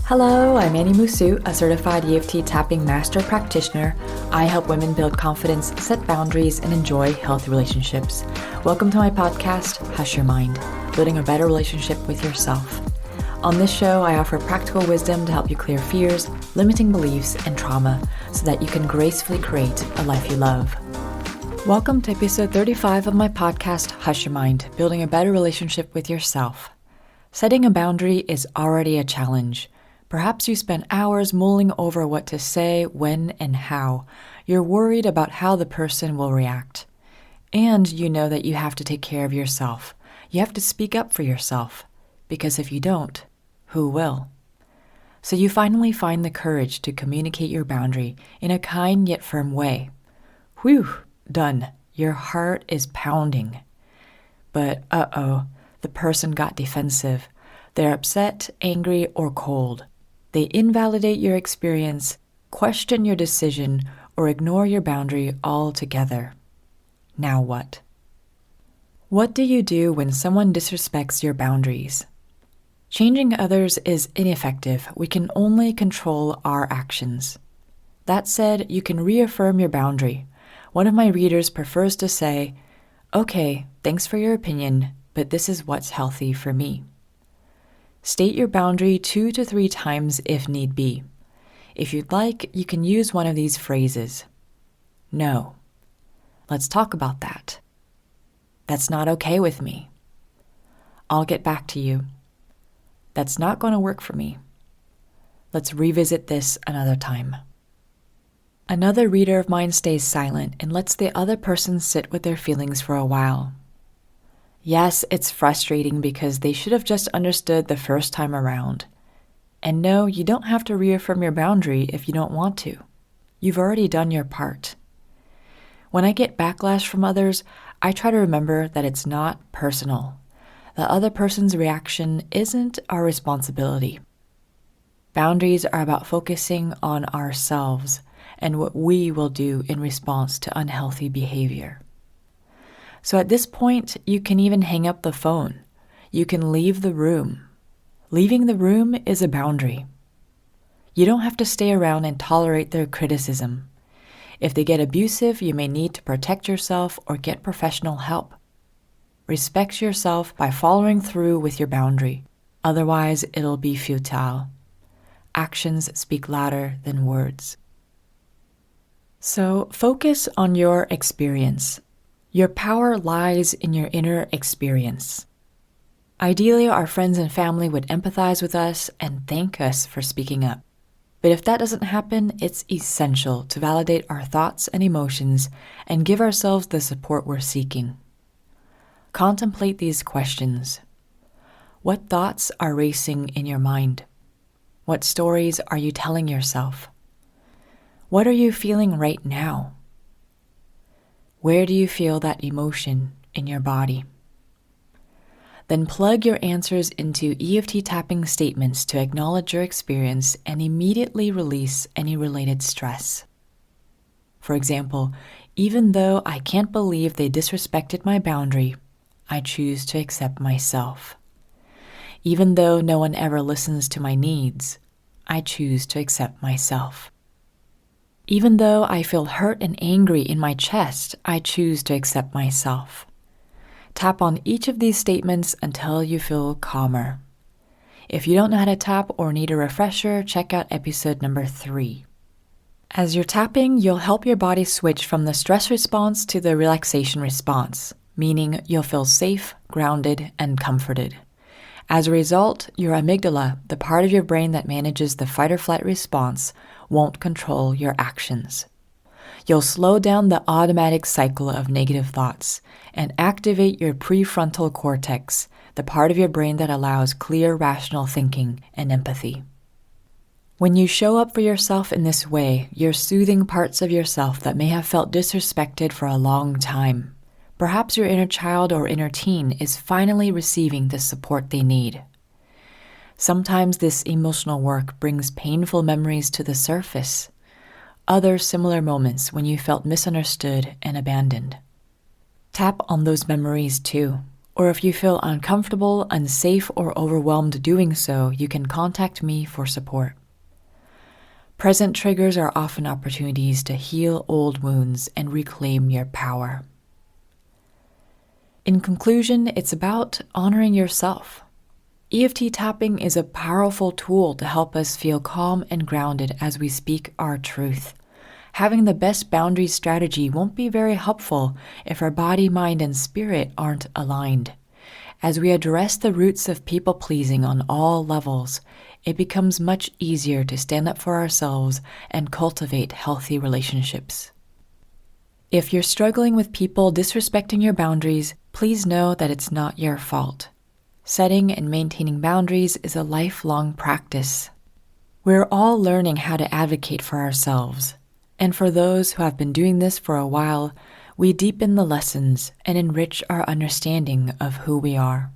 Hello, I'm Annie Musu, a certified EFT tapping master practitioner. I help women build confidence, set boundaries, and enjoy healthy relationships. Welcome to my podcast, Hush Your Mind, building a better relationship with yourself. On this show, I offer practical wisdom to help you clear fears, limiting beliefs, and trauma so that you can gracefully create a life you love. Welcome to episode 35 of my podcast, Hush Your Mind, building a better relationship with yourself. Setting a boundary is already a challenge. Perhaps you spend hours mulling over what to say, when, and how. You're worried about how the person will react. And you know that you have to take care of yourself. You have to speak up for yourself. Because if you don't, who will? So you finally find the courage to communicate your boundary in a kind yet firm way. Whew, done. Your heart is pounding. But the person got defensive. They're upset, angry, or cold. They invalidate your experience, question your decision, or ignore your boundary altogether. Now what? What do you do when someone disrespects your boundaries? Changing others is ineffective. We can only control our actions. That said, you can reaffirm your boundary. One of my readers prefers to say, "Okay, thanks for your opinion, but this is what's healthy for me." State your boundary 2 to 3 times if need be. If you'd like, you can use one of these phrases. No. Let's talk about that. That's not okay with me. I'll get back to you. That's not going to work for me. Let's revisit this another time. Another reader of mine stays silent and lets the other person sit with their feelings for a while. Yes, it's frustrating because they should have just understood the first time around. And no, you don't have to reaffirm your boundary if you don't want to. You've already done your part. When I get backlash from others, I try to remember that it's not personal. The other person's reaction isn't our responsibility. Boundaries are about focusing on ourselves and what we will do in response to unhealthy behavior. So at this point, you can even hang up the phone. You can leave the room. Leaving the room is a boundary. You don't have to stay around and tolerate their criticism. If they get abusive, you may need to protect yourself or get professional help. Respect yourself by following through with your boundary. Otherwise, it'll be futile. Actions speak louder than words. So focus on your experience. Your power lies in your inner experience. Ideally, our friends and family would empathize with us and thank us for speaking up. But if that doesn't happen, it's essential to validate our thoughts and emotions and give ourselves the support we're seeking. Contemplate these questions. What thoughts are racing in your mind? What stories are you telling yourself? What are you feeling right now? Where do you feel that emotion in your body? Then plug your answers into EFT tapping statements to acknowledge your experience and immediately release any related stress. For example, even though I can't believe they disrespected my boundary, I choose to accept myself. Even though no one ever listens to my needs, I choose to accept myself. Even though I feel hurt and angry in my chest, I choose to accept myself. Tap on each of these statements until you feel calmer. If you don't know how to tap or need a refresher, check out episode number 3. As you're tapping, you'll help your body switch from the stress response to the relaxation response, meaning you'll feel safe, grounded, and comforted. As a result, your amygdala, the part of your brain that manages the fight or flight response, won't control your actions. You'll slow down the automatic cycle of negative thoughts and activate your prefrontal cortex, the part of your brain that allows clear, rational thinking and empathy. When you show up for yourself in this way, you're soothing parts of yourself that may have felt disrespected for a long time. Perhaps your inner child or inner teen is finally receiving the support they need. Sometimes this emotional work brings painful memories to the surface. Other similar moments when you felt misunderstood and abandoned. Tap on those memories too. Or if you feel uncomfortable, unsafe, or overwhelmed doing so, you can contact me for support. Present triggers are often opportunities to heal old wounds and reclaim your power. In conclusion, it's about honoring yourself. EFT tapping is a powerful tool to help us feel calm and grounded as we speak our truth. Having the best boundaries strategy won't be very helpful if our body, mind, and spirit aren't aligned. As we address the roots of people-pleasing on all levels, it becomes much easier to stand up for ourselves and cultivate healthy relationships. If you're struggling with people disrespecting your boundaries, please know that it's not your fault. Setting and maintaining boundaries is a lifelong practice. We're all learning how to advocate for ourselves. And for those who have been doing this for a while, we deepen the lessons and enrich our understanding of who we are.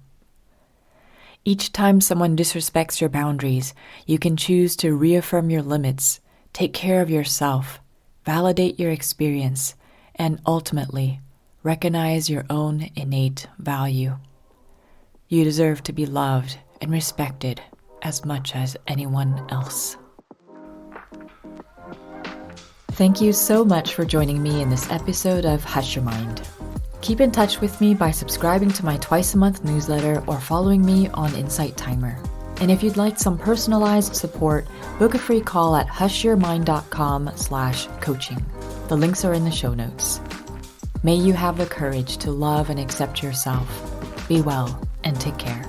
Each time someone disrespects your boundaries, you can choose to reaffirm your limits, take care of yourself, validate your experience, and ultimately, recognize your own innate value. You deserve to be loved and respected as much as anyone else. Thank you so much for joining me in this episode of Hush Your Mind. Keep in touch with me by subscribing to my twice-a-month newsletter or following me on Insight Timer. And if you'd like some personalized support, book a free call at hushyourmind.com/coaching. The links are in the show notes. May you have the courage to love and accept yourself. Be well and take care.